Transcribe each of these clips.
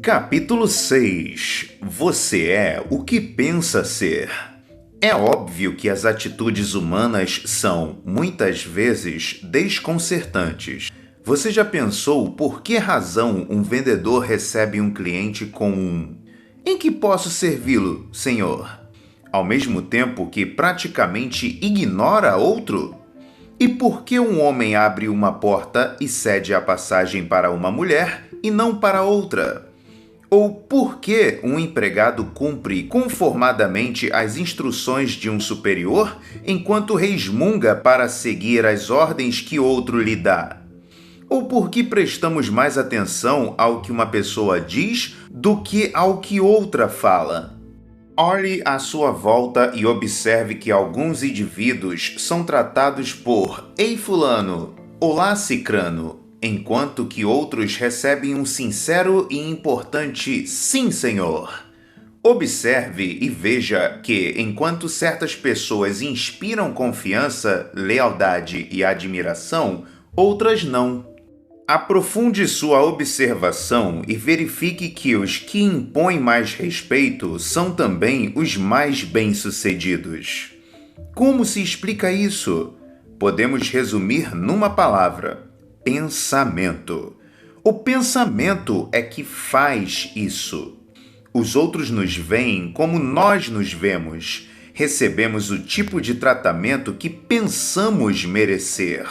Capítulo 6. Você é o que pensa ser. É óbvio que as atitudes humanas são, muitas vezes, desconcertantes. Você já pensou por que razão um vendedor recebe um cliente com um "Em que posso servi-lo, senhor?", ao mesmo tempo que praticamente ignora outro? E por que um homem abre uma porta e cede a passagem para uma mulher e não para outra? Ou por que um empregado cumpre conformadamente as instruções de um superior enquanto resmunga para seguir as ordens que outro lhe dá? Ou por que prestamos mais atenção ao que uma pessoa diz do que ao que outra fala? Olhe à sua volta e observe que alguns indivíduos são tratados por "Ei fulano", "Olá cicrano", enquanto que outros recebem um sincero e importante "Sim, senhor". Observe e veja que, enquanto certas pessoas inspiram confiança, lealdade e admiração, outras não. Aprofunde sua observação e verifique que os que impõem mais respeito são também os mais bem-sucedidos. Como se explica isso? Podemos resumir numa palavra: pensamento. O pensamento é que faz isso. Os outros nos veem como nós nos vemos. Recebemos o tipo de tratamento que pensamos merecer.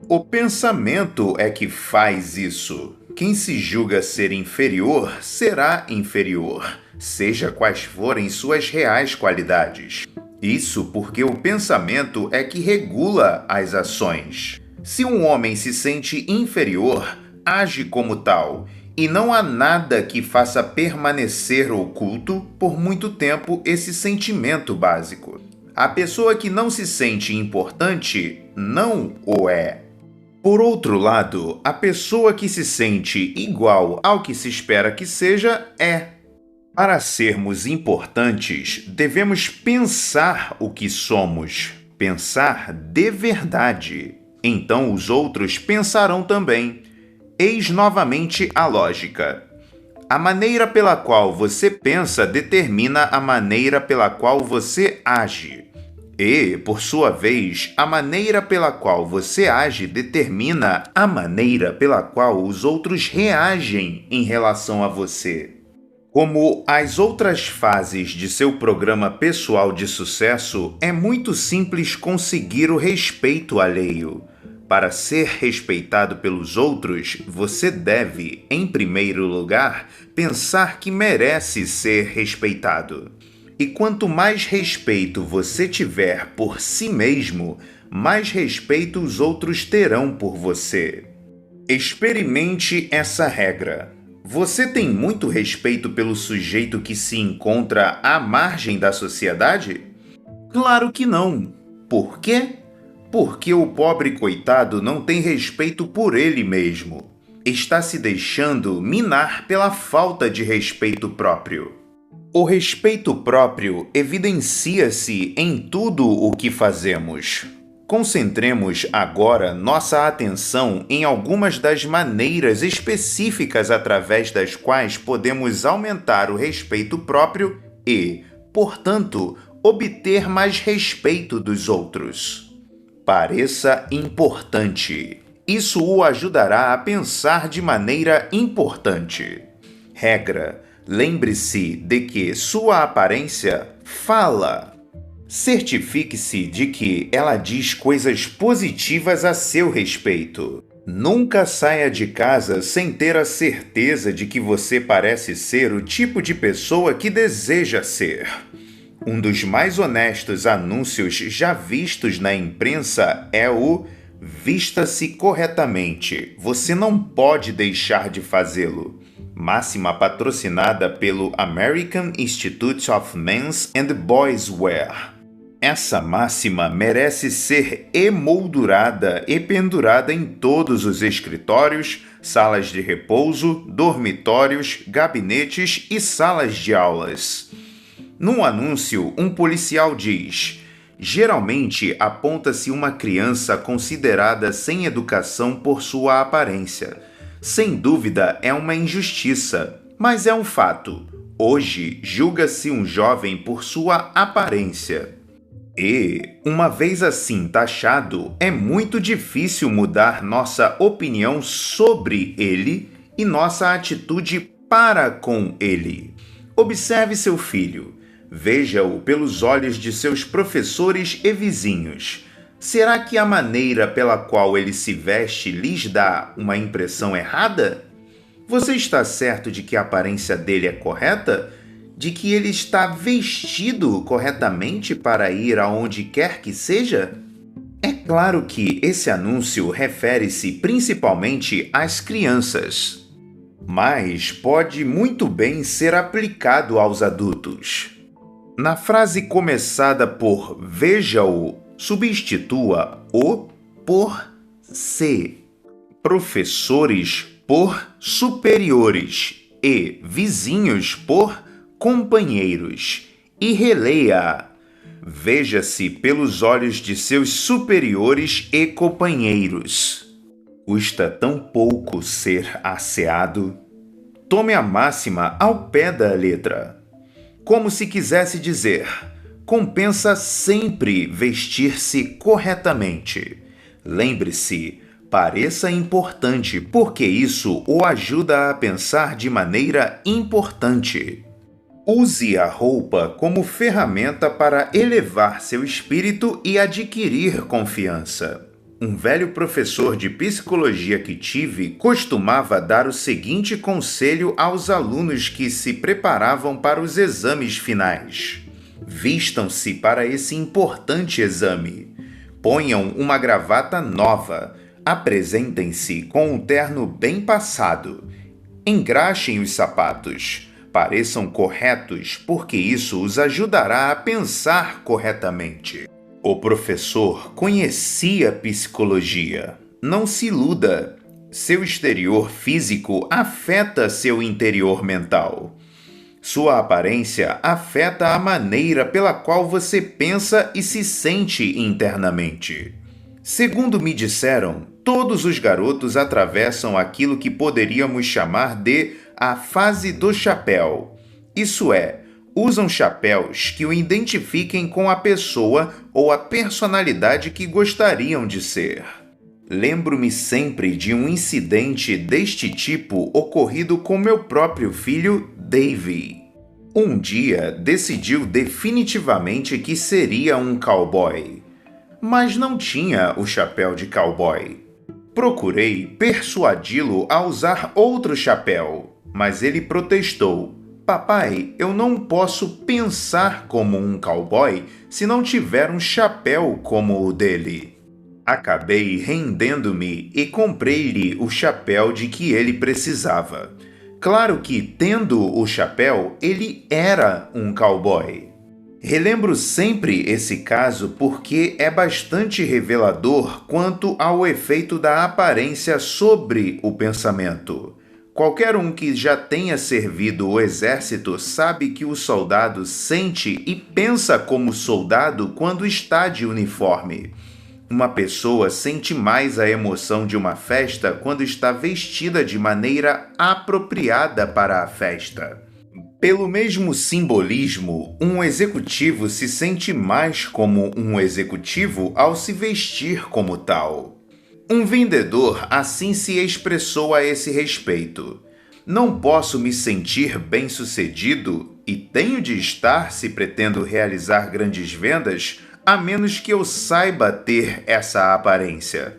O pensamento é que faz isso. Quem se julga ser inferior será inferior, seja quais forem suas reais qualidades. Isso porque o pensamento é que regula as ações. Se um homem se sente inferior, age como tal, e não há nada que faça permanecer oculto por muito tempo esse sentimento básico. A pessoa que não se sente importante não o é. Por outro lado, a pessoa que se sente igual ao que se espera que seja é. Para sermos importantes, devemos pensar o que somos, pensar de verdade. Então os outros pensarão também. Eis novamente a lógica. A maneira pela qual você pensa determina a maneira pela qual você age. E, por sua vez, a maneira pela qual você age determina a maneira pela qual os outros reagem em relação a você. Como as outras fases de seu programa pessoal de sucesso, é muito simples conseguir o respeito alheio. Para ser respeitado pelos outros, você deve, em primeiro lugar, pensar que merece ser respeitado. E quanto mais respeito você tiver por si mesmo, mais respeito os outros terão por você. Experimente essa regra. Você tem muito respeito pelo sujeito que se encontra à margem da sociedade? Claro que não. Por quê? Porque o pobre coitado não tem respeito por ele mesmo. Está se deixando minar pela falta de respeito próprio. O respeito próprio evidencia-se em tudo o que fazemos. Concentremos agora nossa atenção em algumas das maneiras específicas através das quais podemos aumentar o respeito próprio e, portanto, obter mais respeito dos outros. Pareça importante. Isso o ajudará a pensar de maneira importante. Regra: lembre-se de que sua aparência fala. Certifique-se de que ela diz coisas positivas a seu respeito. Nunca saia de casa sem ter a certeza de que você parece ser o tipo de pessoa que deseja ser. Um dos mais honestos anúncios já vistos na imprensa é o "Vista-se corretamente, você não pode deixar de fazê-lo", máxima patrocinada pelo American Institute of Men's and Boys Wear. Essa máxima merece ser emoldurada e pendurada em todos os escritórios, salas de repouso, dormitórios, gabinetes e salas de aulas. Num anúncio, um policial diz: geralmente aponta-se uma criança considerada sem educação por sua aparência. Sem dúvida, é uma injustiça, Mas é um fato. Hoje, julga-se um jovem por sua aparência. E, uma vez assim taxado, é muito difícil mudar nossa opinião sobre ele e nossa atitude para com ele. Observe seu filho. Veja-o pelos olhos de seus professores e vizinhos. Será que a maneira pela qual ele se veste lhes dá uma impressão errada? Você está certo de que a aparência dele é correta? De que ele está vestido corretamente para ir aonde quer que seja? É claro que esse anúncio refere-se principalmente às crianças, mas pode muito bem ser aplicado aos adultos. Na frase começada por veja-o, substitua o por se. Professores por superiores e vizinhos por companheiros. E releia: veja-se pelos olhos de seus superiores e companheiros. Custa tão pouco ser asseado? Tome a máxima ao pé da letra. Como se quisesse dizer: compensa sempre vestir-se corretamente. Lembre-se, pareça importante, porque isso o ajuda a pensar de maneira importante. Use a roupa como ferramenta para elevar seu espírito e adquirir confiança. Um velho professor de psicologia que tive costumava dar o seguinte conselho aos alunos que se preparavam para os exames finais: vistam-se para esse importante exame. Ponham uma gravata nova. Apresentem-se com um terno bem passado. Engraxem os sapatos. Pareçam corretos, porque isso os ajudará a pensar corretamente. O professor conhecia psicologia. Não se iluda. Seu exterior físico afeta seu interior mental. Sua aparência afeta a maneira pela qual você pensa e se sente internamente. Segundo me disseram, todos os garotos atravessam aquilo que poderíamos chamar de a fase do chapéu. Isso é, usam chapéus que o identifiquem com a pessoa ou a personalidade que gostariam de ser. Lembro-me sempre de um incidente deste tipo ocorrido com meu próprio filho, Davy. Um dia decidiu definitivamente que seria um cowboy, mas não tinha o chapéu de cowboy. Procurei persuadi-lo a usar outro chapéu, mas ele protestou: papai, eu não posso pensar como um cowboy se não tiver um chapéu como o dele. Acabei rendendo-me e comprei-lhe o chapéu de que ele precisava. Claro que, tendo o chapéu, ele era um cowboy. Relembro sempre esse caso porque é bastante revelador quanto ao efeito da aparência sobre o pensamento. Qualquer um que já tenha servido o exército sabe que o soldado sente e pensa como soldado quando está de uniforme. Uma pessoa sente mais a emoção de uma festa quando está vestida de maneira apropriada para a festa. Pelo mesmo simbolismo, um executivo se sente mais como um executivo ao se vestir como tal. Um vendedor assim se expressou a esse respeito: não posso me sentir bem-sucedido e tenho de estar se pretendo realizar grandes vendas, a menos que eu saiba ter essa aparência.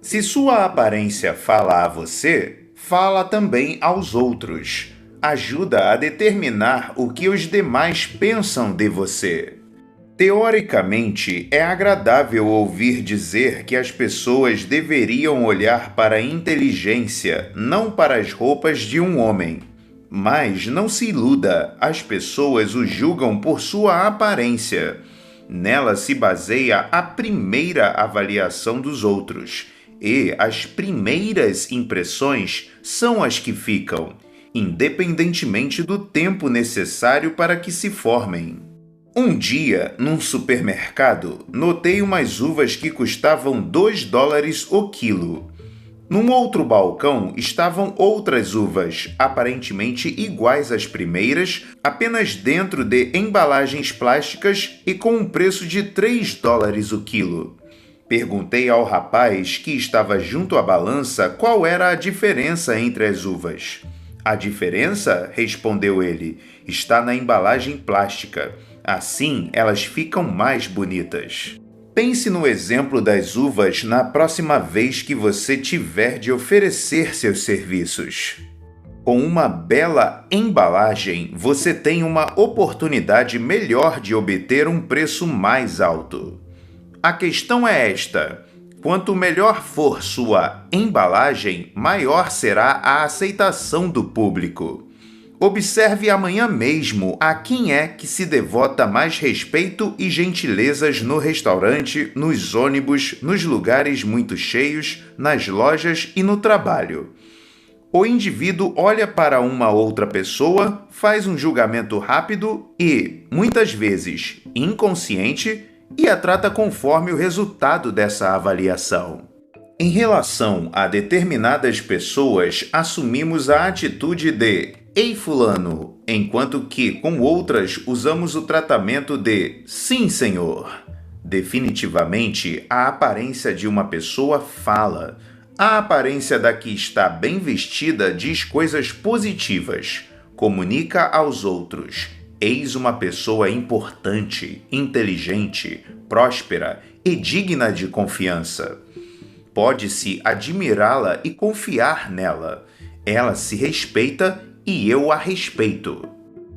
Se sua aparência fala a você, fala também aos outros. Ajuda a determinar o que os demais pensam de você. Teoricamente, é agradável ouvir dizer que as pessoas deveriam olhar para a inteligência, não para as roupas de um homem. Mas não se iluda, as pessoas o julgam por sua aparência. Nela se baseia a primeira avaliação dos outros, e as primeiras impressões são as que ficam, independentemente do tempo necessário para que se formem. Um dia, num supermercado, notei umas uvas que custavam $2 o quilo. Num outro balcão estavam outras uvas, aparentemente iguais às primeiras, apenas dentro de embalagens plásticas e com um preço de $3 o quilo. Perguntei ao rapaz que estava junto à balança qual era a diferença entre as uvas. A diferença, respondeu ele, está na embalagem plástica. Assim, elas ficam mais bonitas. Pense no exemplo das uvas na próxima vez que você tiver de oferecer seus serviços. Com uma bela embalagem, você tem uma oportunidade melhor de obter um preço mais alto. A questão é esta: quanto melhor for sua embalagem, maior será a aceitação do público. Observe amanhã mesmo a quem é que se devota mais respeito e gentilezas no restaurante, nos ônibus, nos lugares muito cheios, nas lojas e no trabalho. O indivíduo olha para uma outra pessoa, faz um julgamento rápido e, muitas vezes, inconsciente, e a trata conforme o resultado dessa avaliação. Em relação a determinadas pessoas, assumimos a atitude de "Ei, fulano", enquanto que com outras usamos o tratamento de "Sim, senhor". Definitivamente, a aparência de uma pessoa fala. A aparência da que está bem vestida diz coisas positivas, comunica aos outros: eis uma pessoa importante, inteligente, próspera e digna de confiança. Pode-se admirá-la e confiar nela. Ela se respeita e eu a respeito.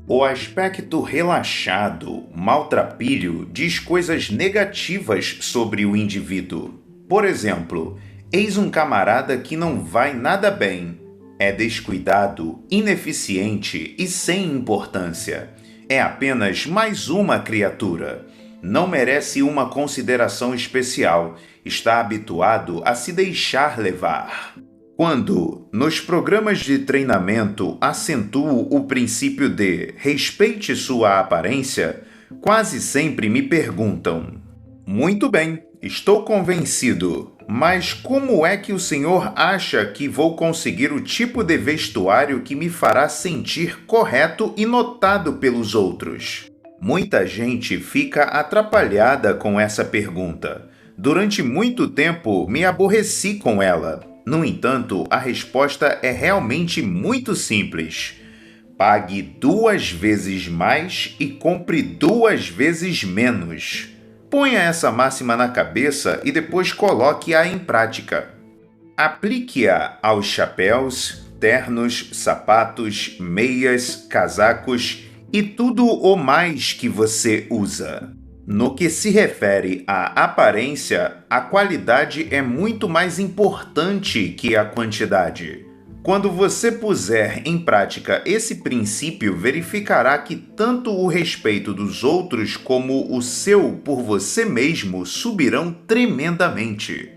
O aspecto relaxado, maltrapilho, diz coisas negativas sobre o indivíduo. Por exemplo, eis um camarada que não vai nada bem. É descuidado, ineficiente e sem importância. É apenas mais uma criatura. Não merece uma consideração especial. Está habituado a se deixar levar. Quando, nos programas de treinamento, acentuo o princípio de respeite sua aparência, quase sempre me perguntam: muito bem, estou convencido, mas como é que o senhor acha que vou conseguir o tipo de vestuário que me fará sentir correto e notado pelos outros? Muita gente fica atrapalhada com essa pergunta. Durante muito tempo, me aborreci com ela. No entanto, a resposta é realmente muito simples. Pague 2 vezes mais e compre 2 vezes menos. Ponha essa máxima na cabeça e depois coloque-a em prática. Aplique-a aos chapéus, ternos, sapatos, meias, casacos e tudo o mais que você usa. No que se refere à aparência, a qualidade é muito mais importante que a quantidade. Quando você puser em prática esse princípio, verificará que tanto o respeito dos outros como o seu por você mesmo subirão tremendamente.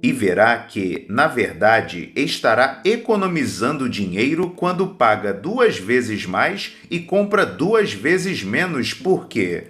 E verá que, na verdade, estará economizando dinheiro quando paga 2 vezes mais e compra 2 vezes menos porque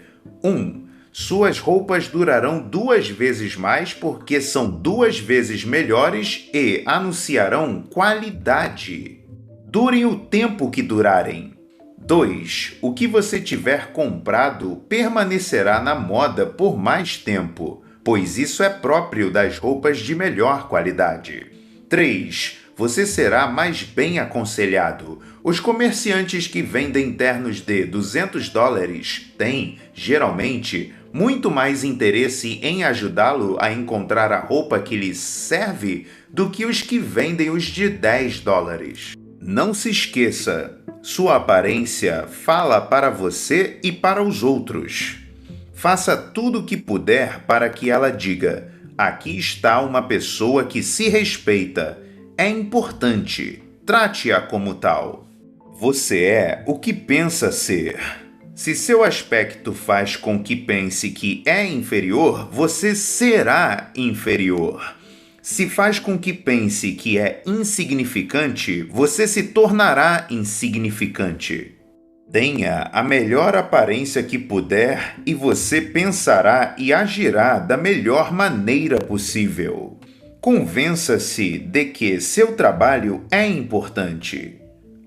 1. Suas roupas durarão 2 vezes mais porque são 2 vezes melhores e anunciarão qualidade. Durem o tempo que durarem. 2. O que você tiver comprado permanecerá na moda por mais tempo, pois isso é próprio das roupas de melhor qualidade. 3. Você será mais bem aconselhado. Os comerciantes que vendem ternos de $200 têm, geralmente, muito mais interesse em ajudá-lo a encontrar a roupa que lhe serve do que os que vendem os de $10. Não se esqueça, sua aparência fala para você e para os outros. Faça tudo o que puder para que ela diga: aqui está uma pessoa que se respeita. É importante. Trate-a como tal. Você é o que pensa ser. Se seu aspecto faz com que pense que é inferior, você será inferior. Se faz com que pense que é insignificante, você se tornará insignificante. Tenha a melhor aparência que puder e você pensará e agirá da melhor maneira possível. Convença-se de que seu trabalho é importante.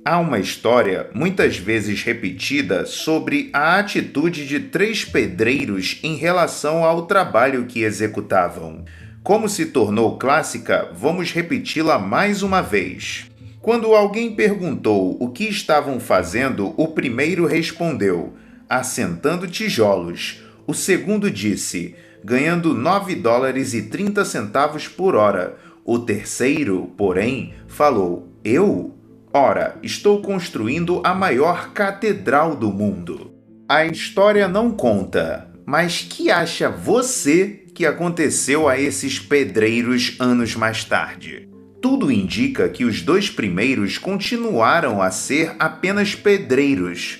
Há uma história, muitas vezes repetida, sobre a atitude de 3 pedreiros em relação ao trabalho que executavam. Como se tornou clássica, vamos repeti-la mais uma vez. Quando alguém perguntou o que estavam fazendo, o primeiro respondeu: assentando tijolos. O segundo disse: ganhando $9,30 por hora. O terceiro, porém, falou: eu? Ora, estou construindo a maior catedral do mundo. A história não conta, mas que acha você que aconteceu a esses pedreiros anos mais tarde? Tudo indica que os 2 primeiros continuaram a ser apenas pedreiros.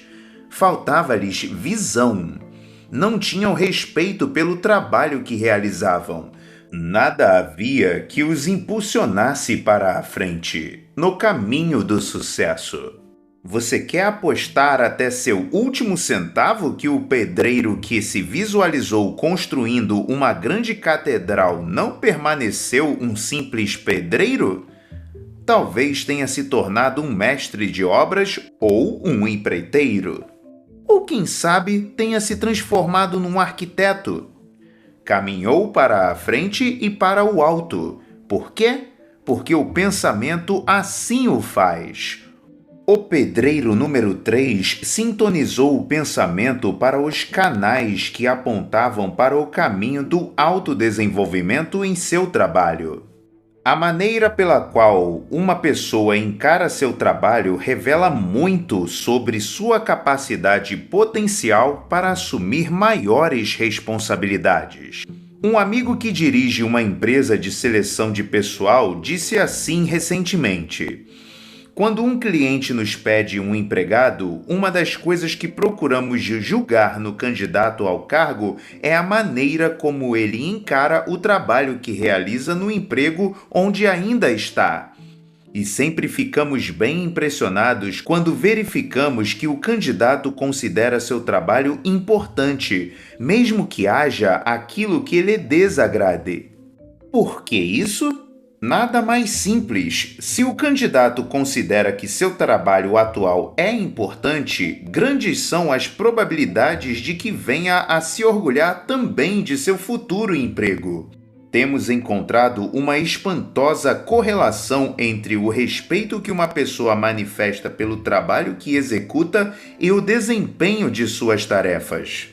Faltava-lhes visão. Não tinham respeito pelo trabalho que realizavam. Nada havia que os impulsionasse para a frente, no caminho do sucesso. Você quer apostar até seu último centavo que o pedreiro que se visualizou construindo uma grande catedral não permaneceu um simples pedreiro? Talvez tenha se tornado um mestre de obras ou um empreiteiro. Ou quem sabe tenha se transformado num arquiteto. Caminhou para a frente e para o alto. Por quê? Porque o pensamento assim o faz. O pedreiro número 3 sintonizou o pensamento para os canais que apontavam para o caminho do autodesenvolvimento em seu trabalho. A maneira pela qual uma pessoa encara seu trabalho revela muito sobre sua capacidade potencial para assumir maiores responsabilidades. Um amigo que dirige uma empresa de seleção de pessoal disse assim recentemente: quando um cliente nos pede um empregado, uma das coisas que procuramos julgar no candidato ao cargo é a maneira como ele encara o trabalho que realiza no emprego onde ainda está. E sempre ficamos bem impressionados quando verificamos que o candidato considera seu trabalho importante, mesmo que haja aquilo que lhe desagrade. Por que isso? Nada mais simples. Se o candidato considera que seu trabalho atual é importante, grandes são as probabilidades de que venha a se orgulhar também de seu futuro emprego. Temos encontrado uma espantosa correlação entre o respeito que uma pessoa manifesta pelo trabalho que executa e o desempenho de suas tarefas.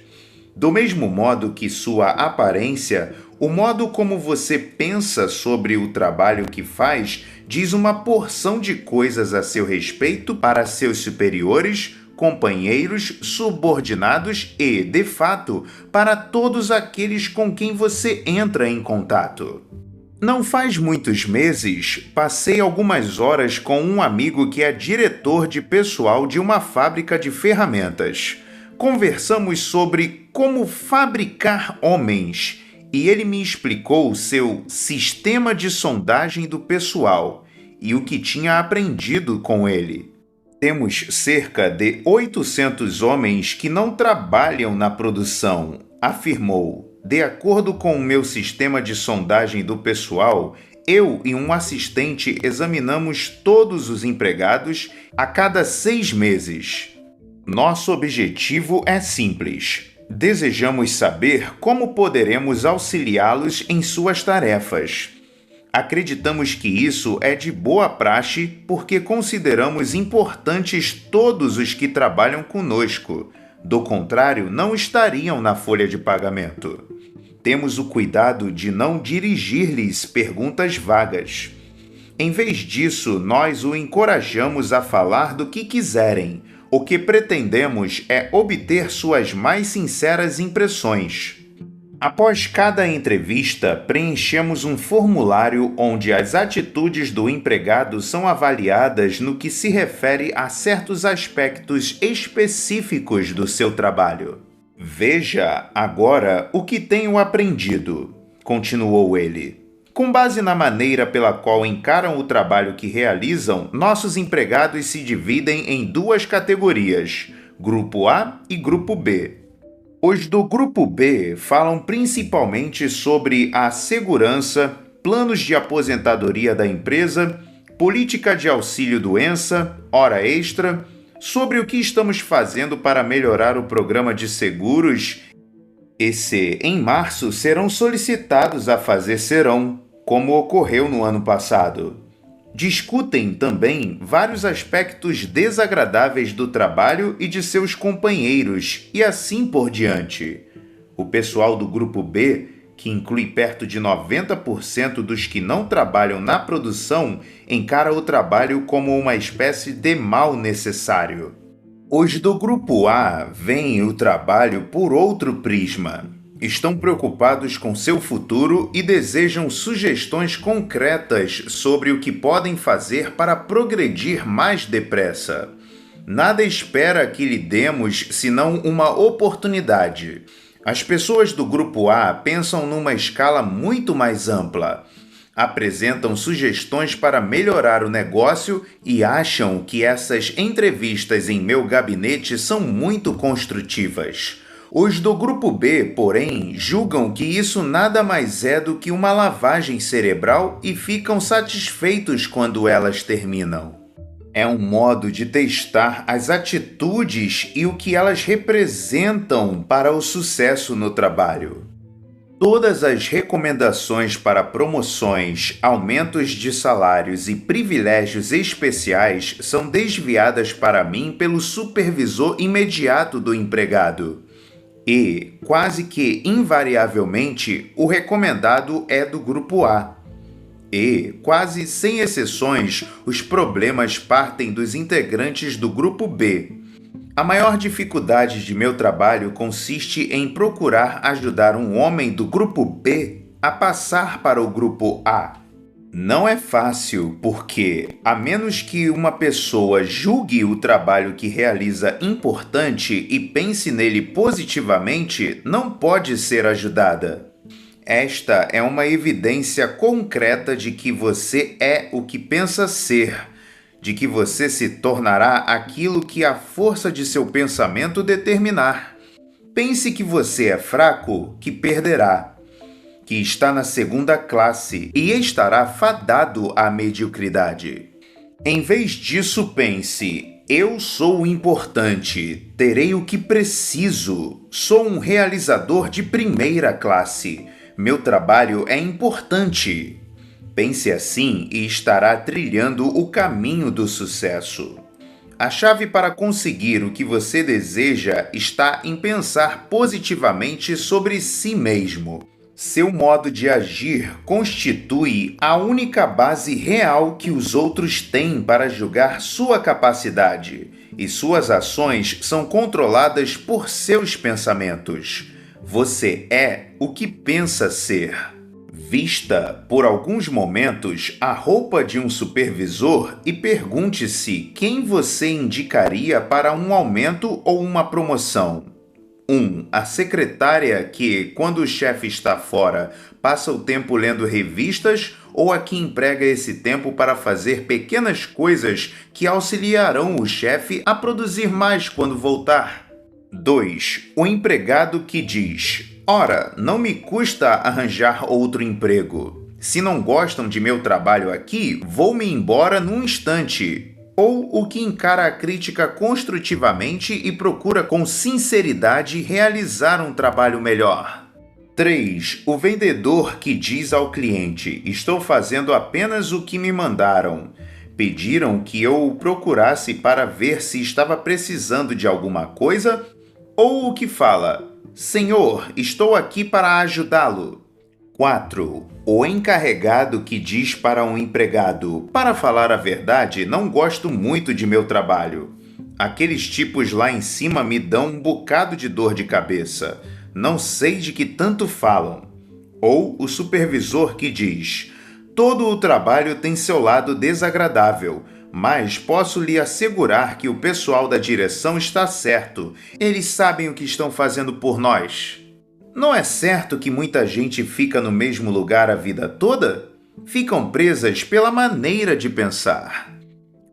Do mesmo modo que sua aparência, o modo como você pensa sobre o trabalho que faz diz uma porção de coisas a seu respeito para seus superiores, companheiros, subordinados e, de fato, para todos aqueles com quem você entra em contato. Não faz muitos meses, passei algumas horas com um amigo que é diretor de pessoal de uma fábrica de ferramentas. Conversamos sobre como fabricar homens e ele me explicou seu sistema de sondagem do pessoal e o que tinha aprendido com ele. Temos cerca de 800 homens que não trabalham na produção, afirmou. De acordo com o meu sistema de sondagem do pessoal, eu e um assistente examinamos todos os empregados a cada 6 meses. Nosso objetivo é simples. Desejamos saber como poderemos auxiliá-los em suas tarefas. Acreditamos que isso é de boa praxe porque consideramos importantes todos os que trabalham conosco. Do contrário, não estariam na folha de pagamento. Temos o cuidado de não dirigir-lhes perguntas vagas. Em vez disso, nós o encorajamos a falar do que quiserem. O que pretendemos é obter suas mais sinceras impressões. Após cada entrevista, preenchemos um formulário onde as atitudes do empregado são avaliadas no que se refere a certos aspectos específicos do seu trabalho. Veja agora o que tenho aprendido, continuou ele. Com base na maneira pela qual encaram o trabalho que realizam, nossos empregados se dividem em 2 categorias, Grupo A e Grupo B. Os do Grupo B falam principalmente sobre a segurança, planos de aposentadoria da empresa, política de auxílio-doença, hora extra, sobre o que estamos fazendo para melhorar o programa de seguros e se, em março, serão solicitados a fazer serão, como ocorreu no ano passado. Discutem também vários aspectos desagradáveis do trabalho e de seus companheiros, e assim por diante. O pessoal do Grupo B, que inclui perto de 90% dos que não trabalham na produção, encara o trabalho como uma espécie de mal necessário. Os do Grupo A veem o trabalho por outro prisma. Estão preocupados com seu futuro e desejam sugestões concretas sobre o que podem fazer para progredir mais depressa. Nada espera que lhe demos senão uma oportunidade. As pessoas do Grupo A pensam numa escala muito mais ampla. Apresentam sugestões para melhorar o negócio e acham que essas entrevistas em meu gabinete são muito construtivas. Os do Grupo B, porém, julgam que isso nada mais é do que uma lavagem cerebral e ficam satisfeitos quando elas terminam. É um modo de testar as atitudes e o que elas representam para o sucesso no trabalho. Todas as recomendações para promoções, aumentos de salários e privilégios especiais são desviadas para mim pelo supervisor imediato do empregado. E, quase que invariavelmente, o recomendado é do Grupo A. E, quase sem exceções, os problemas partem dos integrantes do Grupo B. A maior dificuldade de meu trabalho consiste em procurar ajudar um homem do Grupo B a passar para o Grupo A. Não é fácil porque, a menos que uma pessoa julgue o trabalho que realiza importante e pense nele positivamente, não pode ser ajudada. Esta é uma evidência concreta de que você é o que pensa ser, de que você se tornará aquilo que a força de seu pensamento determinar. Pense que você é fraco, que perderá, que está na segunda classe e estará fadado à mediocridade. Em vez disso, pense: eu sou importante, terei o que preciso, sou um realizador de primeira classe, meu trabalho é importante. Pense assim e estará trilhando o caminho do sucesso. A chave para conseguir o que você deseja está em pensar positivamente sobre si mesmo. Seu modo de agir constitui a única base real que os outros têm para julgar sua capacidade, e suas ações são controladas por seus pensamentos. Você é o que pensa ser. Vista, por alguns momentos, a roupa de um supervisor e pergunte-se quem você indicaria para um aumento ou uma promoção. 1. A secretária que, quando o chefe está fora, passa o tempo lendo revistas ou a que emprega esse tempo para fazer pequenas coisas que auxiliarão o chefe a produzir mais quando voltar. 2. O empregado que diz: ora, não me custa arranjar outro emprego. Se não gostam de meu trabalho aqui, vou-me embora num instante. Ou o que encara a crítica construtivamente e procura com sinceridade realizar um trabalho melhor. 3. O vendedor que diz ao cliente: estou fazendo apenas o que me mandaram. Pediram que eu o procurasse para ver se estava precisando de alguma coisa, ou o que fala: Senhor, estou aqui para ajudá-lo. 4. O encarregado que diz para um empregado: para falar a verdade, não gosto muito de meu trabalho. Aqueles tipos lá em cima me dão um bocado de dor de cabeça. Não sei de que tanto falam. Ou o supervisor que diz: todo o trabalho tem seu lado desagradável, mas posso lhe assegurar que o pessoal da direção está certo. Eles sabem o que estão fazendo por nós. Não é certo que muita gente fica no mesmo lugar a vida toda? Ficam presas pela maneira de pensar.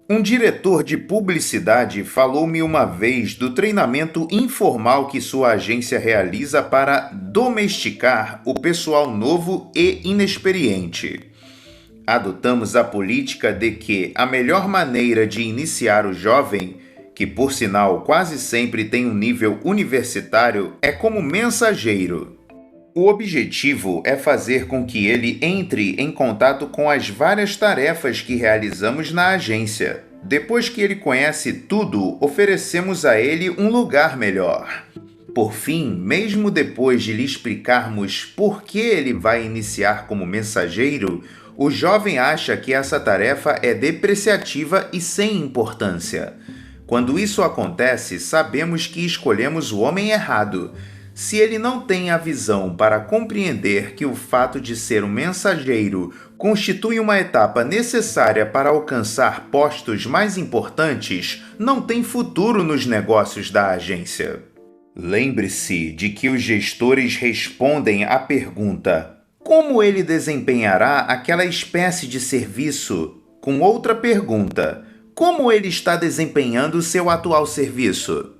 Um diretor de publicidade falou-me uma vez do treinamento informal que sua agência realiza para domesticar o pessoal novo e inexperiente. Adotamos a política de que a melhor maneira de iniciar o jovem, que por sinal quase sempre tem um nível universitário, é como mensageiro. O objetivo é fazer com que ele entre em contato com as várias tarefas que realizamos na agência. Depois que ele conhece tudo, oferecemos a ele um lugar melhor. Por fim, mesmo depois de lhe explicarmos por que ele vai iniciar como mensageiro, o jovem acha que essa tarefa é depreciativa e sem importância. Quando isso acontece, sabemos que escolhemos o homem errado. Se ele não tem a visão para compreender que o fato de ser um mensageiro constitui uma etapa necessária para alcançar postos mais importantes, não tem futuro nos negócios da agência. Lembre-se de que os gestores respondem à pergunta: como ele desempenhará aquela espécie de serviço? Com outra pergunta: como ele está desempenhando seu atual serviço?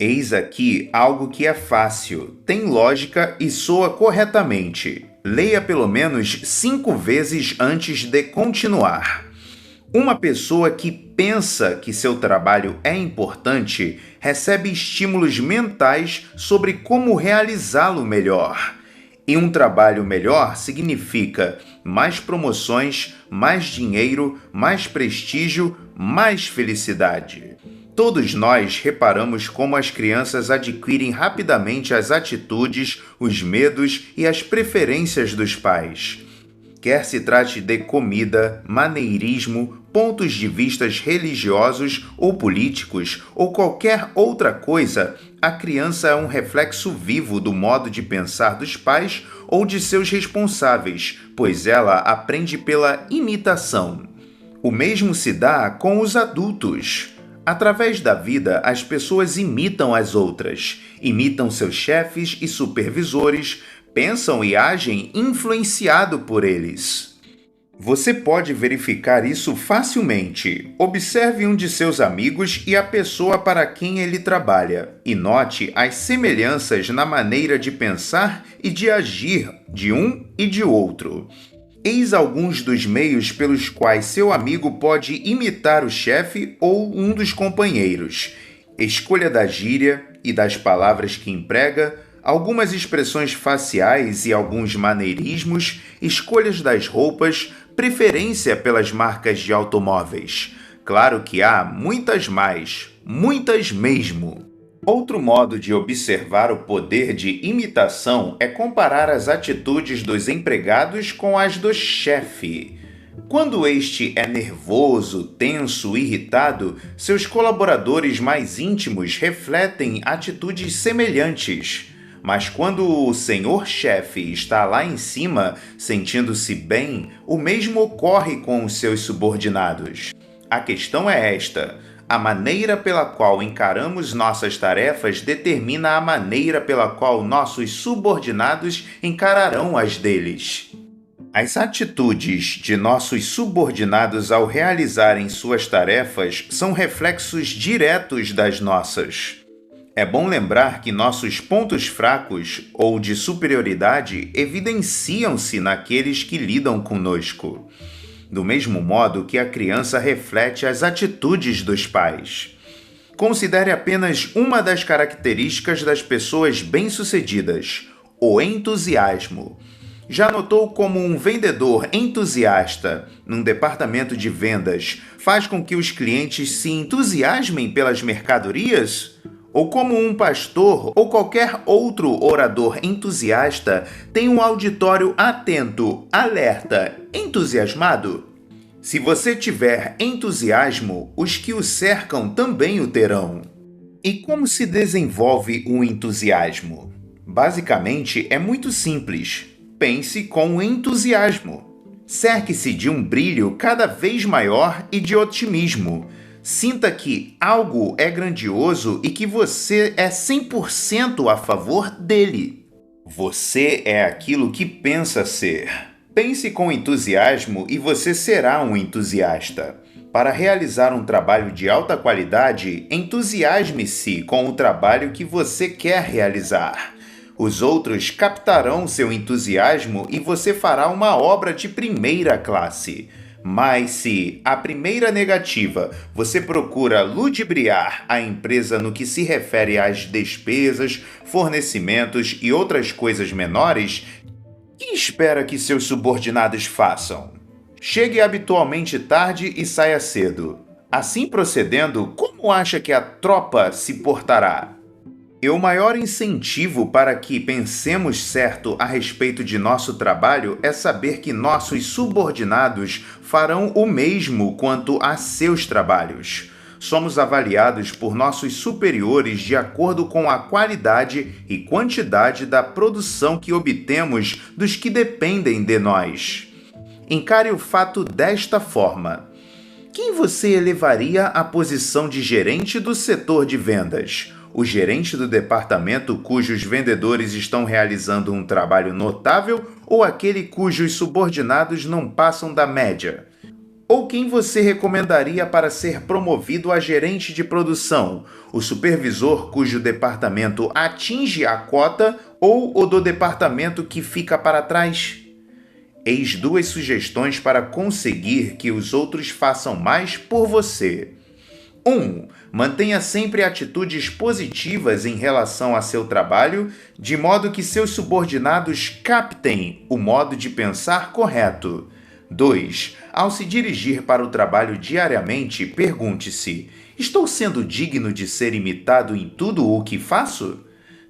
Eis aqui algo que é fácil, tem lógica e soa corretamente. Leia pelo menos 5 vezes antes de continuar. Uma pessoa que pensa que seu trabalho é importante recebe estímulos mentais sobre como realizá-lo melhor. E um trabalho melhor significa mais promoções, mais dinheiro, mais prestígio, mais felicidade. Todos nós reparamos como as crianças adquirem rapidamente as atitudes, os medos e as preferências dos pais. Quer se trate de comida, maneirismo, pontos de vistas religiosos ou políticos ou qualquer outra coisa, a criança é um reflexo vivo do modo de pensar dos pais ou de seus responsáveis, pois ela aprende pela imitação. O mesmo se dá com os adultos. Através da vida, as pessoas imitam as outras, imitam seus chefes e supervisores, pensam e agem influenciado por eles. Você pode verificar isso facilmente. Observe um de seus amigos e a pessoa para quem ele trabalha, e note as semelhanças na maneira de pensar e de agir de um e de outro. Eis alguns dos meios pelos quais seu amigo pode imitar o chefe ou um dos companheiros: escolha da gíria e das palavras que emprega, algumas expressões faciais e alguns maneirismos, escolhas das roupas, preferência pelas marcas de automóveis. Claro que há muitas mais, muitas mesmo. Outro modo de observar o poder de imitação é comparar as atitudes dos empregados com as do chefe. Quando este é nervoso, tenso, irritado, seus colaboradores mais íntimos refletem atitudes semelhantes. Mas quando o senhor chefe está lá em cima, sentindo-se bem, o mesmo ocorre com os seus subordinados. A questão é esta: a maneira pela qual encaramos nossas tarefas determina a maneira pela qual nossos subordinados encararão as deles. As atitudes de nossos subordinados ao realizarem suas tarefas são reflexos diretos das nossas. É bom lembrar que nossos pontos fracos ou de superioridade evidenciam-se naqueles que lidam conosco, do mesmo modo que a criança reflete as atitudes dos pais. Considere apenas uma das características das pessoas bem-sucedidas: o entusiasmo. Já notou como um vendedor entusiasta num departamento de vendas faz com que os clientes se entusiasmem pelas mercadorias? Ou como um pastor ou qualquer outro orador entusiasta tem um auditório atento, alerta, entusiasmado? Se você tiver entusiasmo, os que o cercam também o terão. E como se desenvolve o entusiasmo? Basicamente, é muito simples. Pense com entusiasmo. Cerque-se de um brilho cada vez maior e de otimismo. Sinta que algo é grandioso e que você é 100% a favor dele. Você é aquilo que pensa ser. Pense com entusiasmo e você será um entusiasta. Para realizar um trabalho de alta qualidade, entusiasme-se com o trabalho que você quer realizar. Os outros captarão seu entusiasmo e você fará uma obra de primeira classe. Mas se, a primeira negativa, você procura ludibriar a empresa no que se refere às despesas, fornecimentos e outras coisas menores, que espera que seus subordinados façam? Chegue habitualmente tarde e saia cedo. Assim procedendo, como acha que a tropa se portará? E o maior incentivo para que pensemos certo a respeito de nosso trabalho é saber que nossos subordinados farão o mesmo quanto a seus trabalhos. Somos avaliados por nossos superiores de acordo com a qualidade e quantidade da produção que obtemos dos que dependem de nós. Encare o fato desta forma: quem você elevaria à posição de gerente do setor de vendas? O gerente do departamento cujos vendedores estão realizando um trabalho notável ou aquele cujos subordinados não passam da média? Ou quem você recomendaria para ser promovido a gerente de produção? O supervisor cujo departamento atinge a cota ou o do departamento que fica para trás? Eis duas sugestões para conseguir que os outros façam mais por você. 1. Mantenha sempre atitudes positivas em relação a seu trabalho, de modo que seus subordinados captem o modo de pensar correto. 2. Ao se dirigir para o trabalho diariamente, pergunte-se: estou sendo digno de ser imitado em tudo o que faço?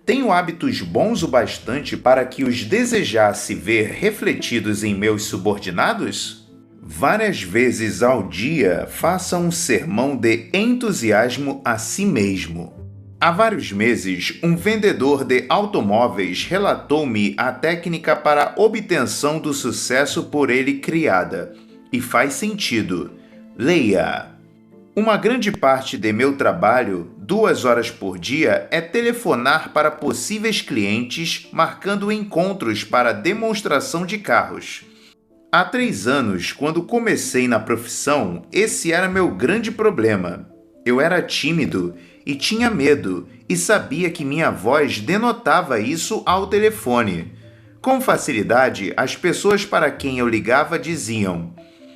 Tenho hábitos bons o bastante para que os desejasse ver refletidos em meus subordinados? Várias vezes ao dia, faça um sermão de entusiasmo a si mesmo. Há vários meses, um vendedor de automóveis relatou-me a técnica para obtenção do sucesso por ele criada. E faz sentido. Leia. Uma grande parte de meu trabalho, 2 horas por dia, é telefonar para possíveis clientes, marcando encontros para demonstração de carros. Há 3 anos, quando comecei na profissão, esse era meu grande problema. Eu era tímido e tinha medo, e sabia que minha voz denotava isso ao telefone. Com facilidade, as pessoas para quem eu ligava diziam: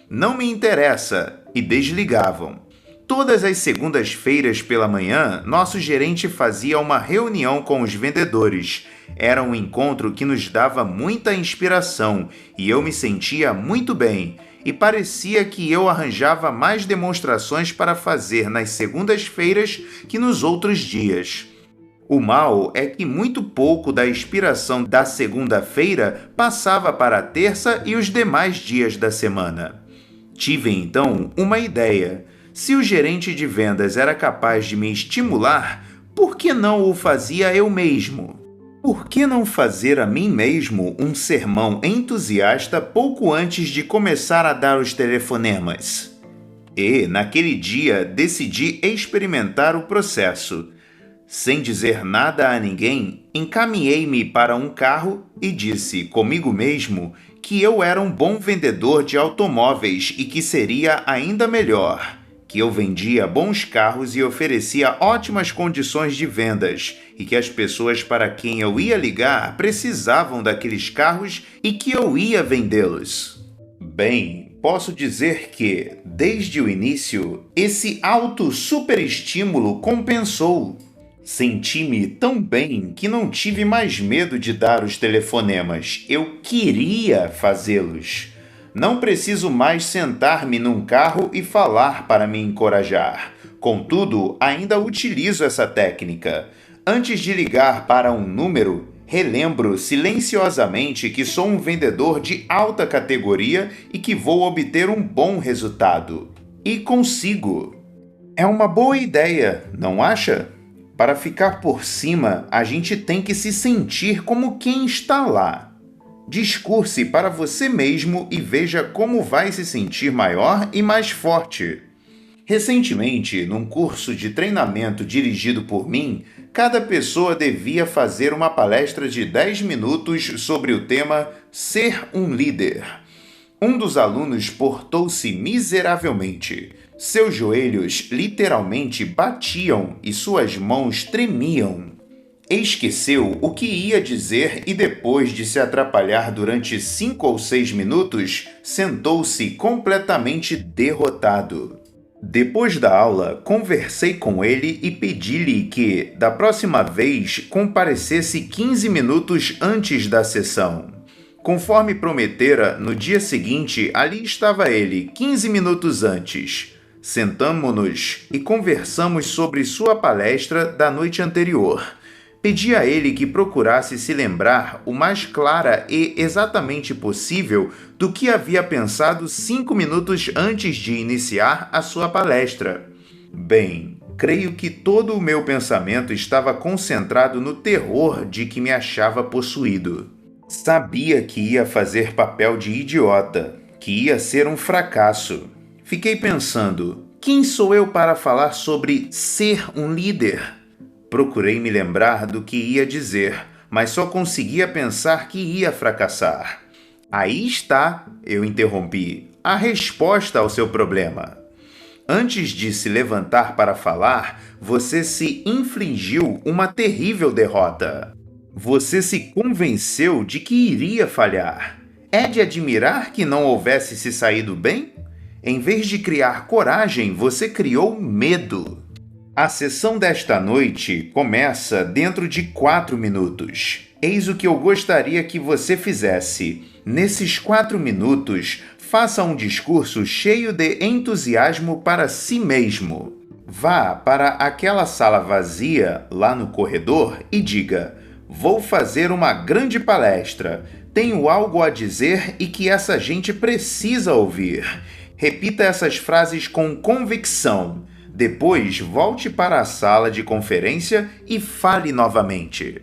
"Não me interessa", e desligavam. Todas as segundas-feiras pela manhã, nosso gerente fazia uma reunião com os vendedores. Era um encontro que nos dava muita inspiração e eu me sentia muito bem. E parecia que eu arranjava mais demonstrações para fazer nas segundas-feiras que nos outros dias. O mal é que muito pouco da inspiração da segunda-feira passava para a terça e os demais dias da semana. Tive então uma ideia. Se o gerente de vendas era capaz de me estimular, por que não o fazia eu mesmo? Por que não fazer a mim mesmo um sermão entusiasta pouco antes de começar a dar os telefonemas? E, naquele dia, decidi experimentar o processo. Sem dizer nada a ninguém, encaminhei-me para um carro e disse comigo mesmo que eu era um bom vendedor de automóveis e que seria ainda melhor. Que eu vendia bons carros e oferecia ótimas condições de vendas, e que as pessoas para quem eu ia ligar precisavam daqueles carros e que eu ia vendê-los. Bem, posso dizer que, desde o início, esse auto-superestímulo compensou. Senti-me tão bem que não tive mais medo de dar os telefonemas. Eu queria fazê-los. Não preciso mais sentar-me num carro e falar para me encorajar. Contudo, ainda utilizo essa técnica. Antes de ligar para um número, relembro silenciosamente que sou um vendedor de alta categoria e que vou obter um bom resultado. E consigo. É uma boa ideia, não acha? Para ficar por cima, a gente tem que se sentir como quem está lá. Discurse para você mesmo e veja como vai se sentir maior e mais forte. Recentemente, num curso de treinamento dirigido por mim, cada pessoa devia fazer uma palestra de 10 minutos sobre o tema Ser um líder. Um dos alunos portou-se miseravelmente. Seus joelhos literalmente batiam e suas mãos tremiam. Esqueceu o que ia dizer e, depois de se atrapalhar durante 5 ou 6 minutos, sentou-se completamente derrotado. Depois da aula, conversei com ele e pedi-lhe que, da próxima vez, comparecesse 15 minutos antes da sessão. Conforme prometera, no dia seguinte, ali estava ele, 15 minutos antes. Sentamo-nos e conversamos sobre sua palestra da noite anterior. Pedi a ele que procurasse se lembrar o mais clara e exatamente possível do que havia pensado 5 minutos antes de iniciar a sua palestra. Bem, creio que todo o meu pensamento estava concentrado no terror de que me achava possuído. Sabia que ia fazer papel de idiota, que ia ser um fracasso. Fiquei pensando, quem sou eu para falar sobre ser um líder? Procurei me lembrar do que ia dizer, mas só conseguia pensar que ia fracassar. Aí está, eu interrompi, a resposta ao seu problema. Antes de se levantar para falar, você se infligiu uma terrível derrota. Você se convenceu de que iria falhar. É de admirar que não houvesse se saído bem? Em vez de criar coragem, você criou medo. A sessão desta noite começa dentro de 4 minutos. Eis o que eu gostaria que você fizesse. Nesses 4 minutos, faça um discurso cheio de entusiasmo para si mesmo. Vá para aquela sala vazia, lá no corredor, e diga: vou fazer uma grande palestra. Tenho algo a dizer e que essa gente precisa ouvir. Repita essas frases com convicção. Depois, volte para a sala de conferência e fale novamente.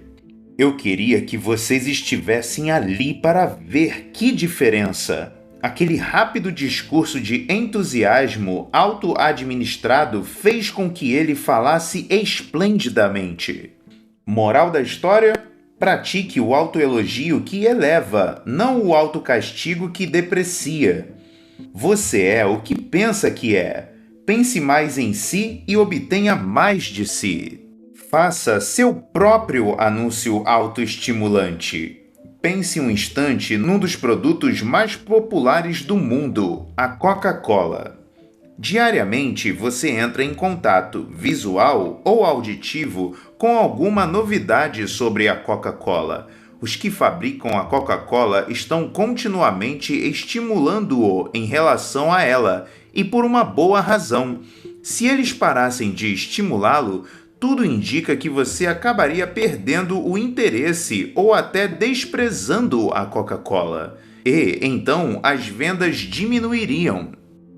Eu queria que vocês estivessem ali para ver que diferença. Aquele rápido discurso de entusiasmo auto-administrado fez com que ele falasse esplendidamente. Moral da história? Pratique o autoelogio que eleva, não o autocastigo que deprecia. Você é o que pensa que é. Pense mais em si e obtenha mais de si. Faça seu próprio anúncio autoestimulante. Pense um instante num dos produtos mais populares do mundo, a Coca-Cola. Diariamente você entra em contato visual ou auditivo com alguma novidade sobre a Coca-Cola. Os que fabricam a Coca-Cola estão continuamente estimulando-o em relação a ela, e por uma boa razão. Se eles parassem de estimulá-lo, tudo indica que você acabaria perdendo o interesse ou até desprezando a Coca-Cola. E, então, as vendas diminuiriam.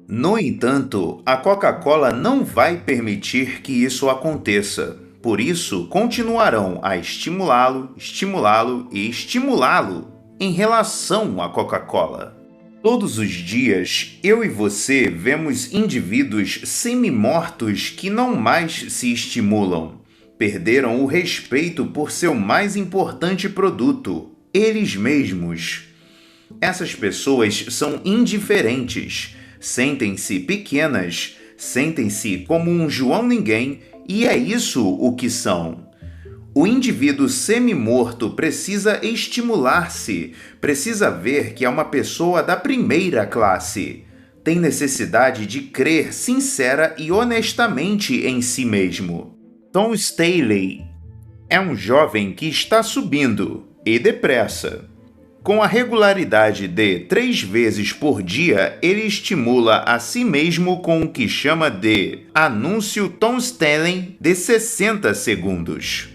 No entanto, a Coca-Cola não vai permitir que isso aconteça. Por isso, continuarão a estimulá-lo, estimulá-lo e estimulá-lo em relação à Coca-Cola. Todos os dias, eu e você vemos indivíduos semi-mortos que não mais se estimulam. Perderam o respeito por seu mais importante produto, eles mesmos. Essas pessoas são indiferentes, sentem-se pequenas, sentem-se como um João Ninguém, e é isso o que são. O indivíduo semi-morto precisa estimular-se, precisa ver que é uma pessoa da primeira classe. Tem necessidade de crer sincera e honestamente em si mesmo. Tom Staley é um jovem que está subindo, e depressa. Com a regularidade de 3 vezes por dia, ele estimula a si mesmo com o que chama de anúncio Tom Staley de 60 segundos.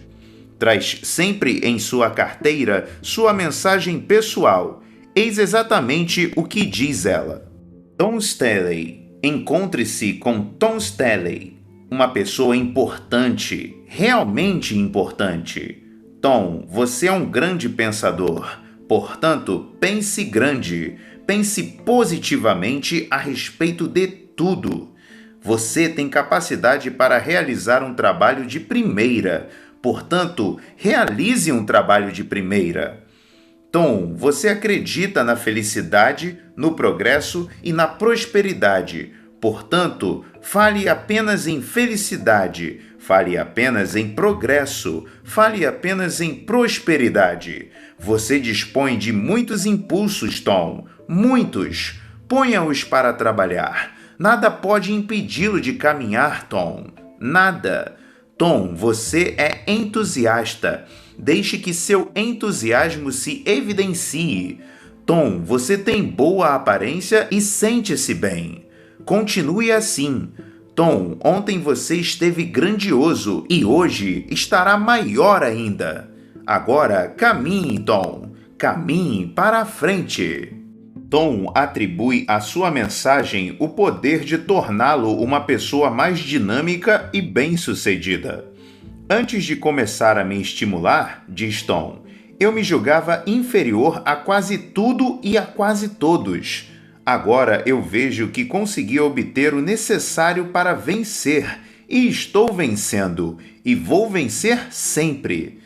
Traz sempre em sua carteira sua mensagem pessoal. Eis exatamente o que diz ela. Tom Staley. Encontre-se com Tom Staley, uma pessoa importante, realmente importante. Tom, você é um grande pensador. Portanto, pense grande. Pense positivamente a respeito de tudo. Você tem capacidade para realizar um trabalho de primeira. Portanto, realize um trabalho de primeira. Tom, você acredita na felicidade, no progresso e na prosperidade. Portanto, fale apenas em felicidade, fale apenas em progresso, fale apenas em prosperidade. Você dispõe de muitos impulsos, Tom, muitos. Ponha-os para trabalhar. Nada pode impedi-lo de caminhar, Tom. Nada. Tom, você é entusiasta. Deixe que seu entusiasmo se evidencie. Tom, você tem boa aparência e sente-se bem. Continue assim. Tom, ontem você esteve grandioso e hoje estará maior ainda. Agora caminhe, Tom. Caminhe para a frente. Tom atribui à sua mensagem o poder de torná-lo uma pessoa mais dinâmica e bem-sucedida. Antes de começar a me estimular, diz Tom, eu me julgava inferior a quase tudo e a quase todos. Agora eu vejo que consegui obter o necessário para vencer, e estou vencendo, e vou vencer sempre.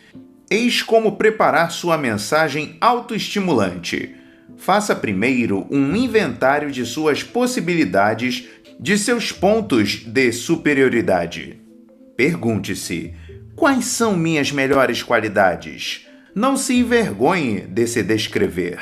Eis como preparar sua mensagem autoestimulante. Faça primeiro um inventário de suas possibilidades, de seus pontos de superioridade. Pergunte-se: quais são minhas melhores qualidades? Não se envergonhe de se descrever.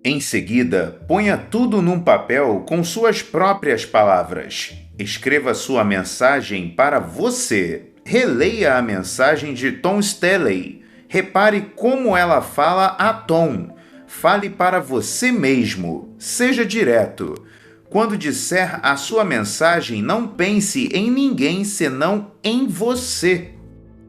Em seguida, ponha tudo num papel com suas próprias palavras. Escreva sua mensagem para você. Releia a mensagem de Tom Staley. Repare como ela fala a Tom. Fale para você mesmo. Seja direto. Quando disser a sua mensagem, não pense em ninguém senão em você.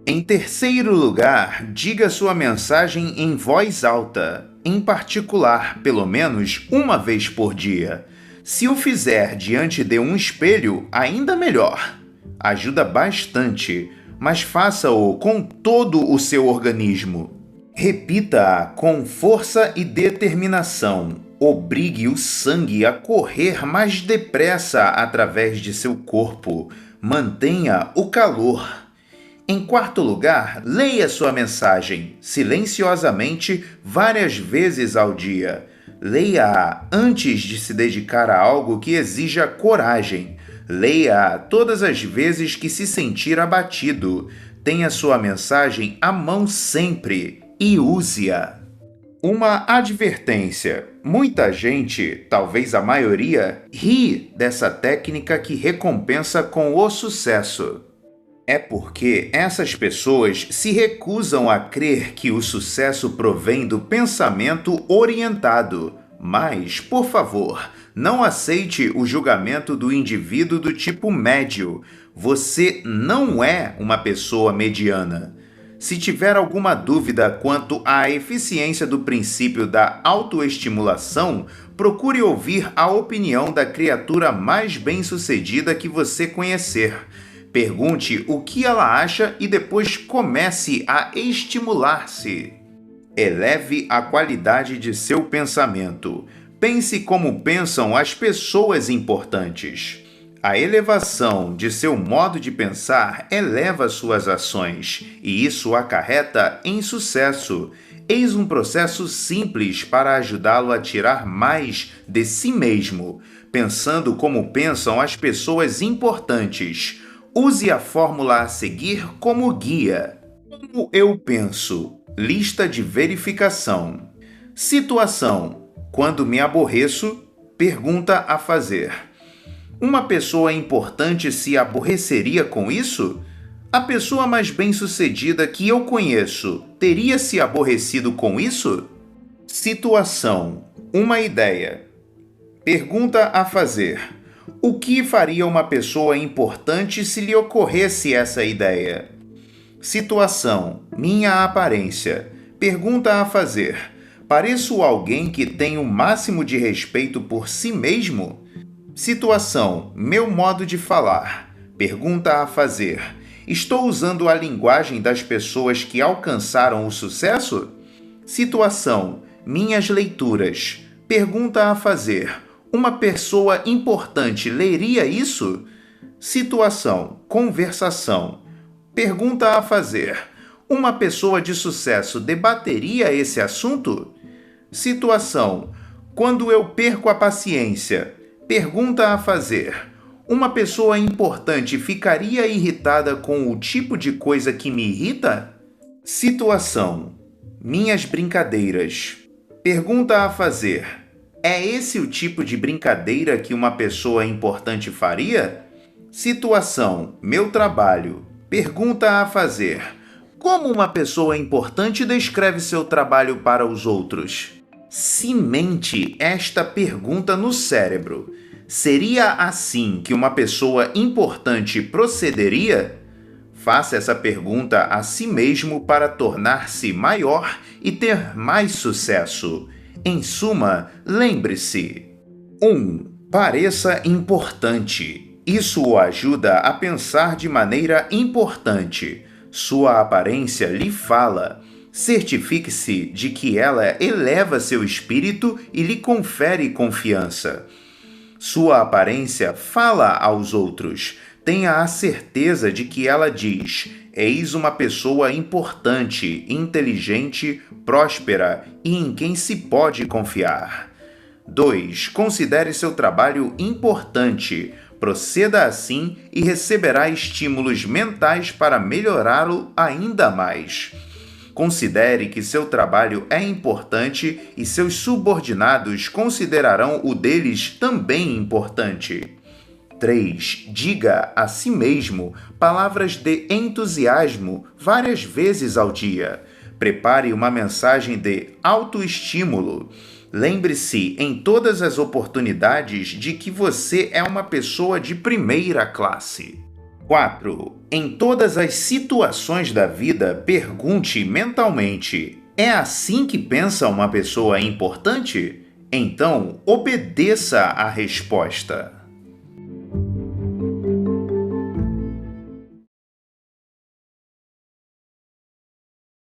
Em terceiro lugar, diga sua mensagem em voz alta, em particular, pelo menos uma vez por dia. Se o fizer diante de um espelho, ainda melhor. Ajuda bastante, mas faça-o com todo o seu organismo. Repita-a com força e determinação. Obrigue o sangue a correr mais depressa através de seu corpo. Mantenha o calor. Em quarto lugar, leia sua mensagem, silenciosamente, várias vezes ao dia. Leia-a antes de se dedicar a algo que exija coragem. Leia-a todas as vezes que se sentir abatido. Tenha sua mensagem à mão sempre e use-a. Uma advertência. Muita gente, talvez a maioria, ri dessa técnica que recompensa com o sucesso. É porque essas pessoas se recusam a crer que o sucesso provém do pensamento orientado. Mas, por favor, não aceite o julgamento do indivíduo do tipo médio. Você não é uma pessoa mediana. Se tiver alguma dúvida quanto à eficiência do princípio da autoestimulação, procure ouvir a opinião da criatura mais bem-sucedida que você conhecer. Pergunte o que ela acha e depois comece a estimular-se. Eleve a qualidade de seu pensamento. Pense como pensam as pessoas importantes. A elevação de seu modo de pensar eleva suas ações, e isso acarreta em sucesso. Eis um processo simples para ajudá-lo a tirar mais de si mesmo, pensando como pensam as pessoas importantes. Use a fórmula a seguir como guia. Como eu penso? Lista de verificação. Situação. Quando me aborreço, pergunta a fazer. Uma pessoa importante se aborreceria com isso? A pessoa mais bem-sucedida que eu conheço teria se aborrecido com isso? Situação. Uma ideia. Pergunta a fazer. O que faria uma pessoa importante se lhe ocorresse essa ideia? Situação. Minha aparência. Pergunta a fazer. Pareço alguém que tem o máximo de respeito por si mesmo? Situação. Meu modo de falar. Pergunta a fazer. Estou usando a linguagem das pessoas que alcançaram o sucesso? Situação. Minhas leituras. Pergunta a fazer. Uma pessoa importante leria isso? Situação. Conversação. Pergunta a fazer. Uma pessoa de sucesso debateria esse assunto? Situação. Quando eu perco a paciência. Pergunta a fazer. Uma pessoa importante ficaria irritada com o tipo de coisa que me irrita? Situação: minhas brincadeiras. Pergunta a fazer: é esse o tipo de brincadeira que uma pessoa importante faria? Situação: meu trabalho. Pergunta a fazer: como uma pessoa importante descreve seu trabalho para os outros? Cimente esta pergunta no cérebro. Seria assim que uma pessoa importante procederia? Faça essa pergunta a si mesmo para tornar-se maior e ter mais sucesso. Em suma, lembre-se: 1. Pareça importante. Isso o ajuda a pensar de maneira importante. Sua aparência lhe fala. Certifique-se de que ela eleva seu espírito e lhe confere confiança. Sua aparência fala aos outros. Tenha a certeza de que ela diz: eis uma pessoa importante, inteligente, próspera e em quem se pode confiar. 2. Considere seu trabalho importante. Proceda assim e receberá estímulos mentais para melhorá-lo ainda mais. Considere que seu trabalho é importante e seus subordinados considerarão o deles também importante. 3. Diga a si mesmo palavras de entusiasmo várias vezes ao dia. Prepare uma mensagem de autoestímulo. Lembre-se em todas as oportunidades de que você é uma pessoa de primeira classe. 4. Em todas as situações da vida, pergunte mentalmente: é assim que pensa uma pessoa importante? Então, obedeça à resposta.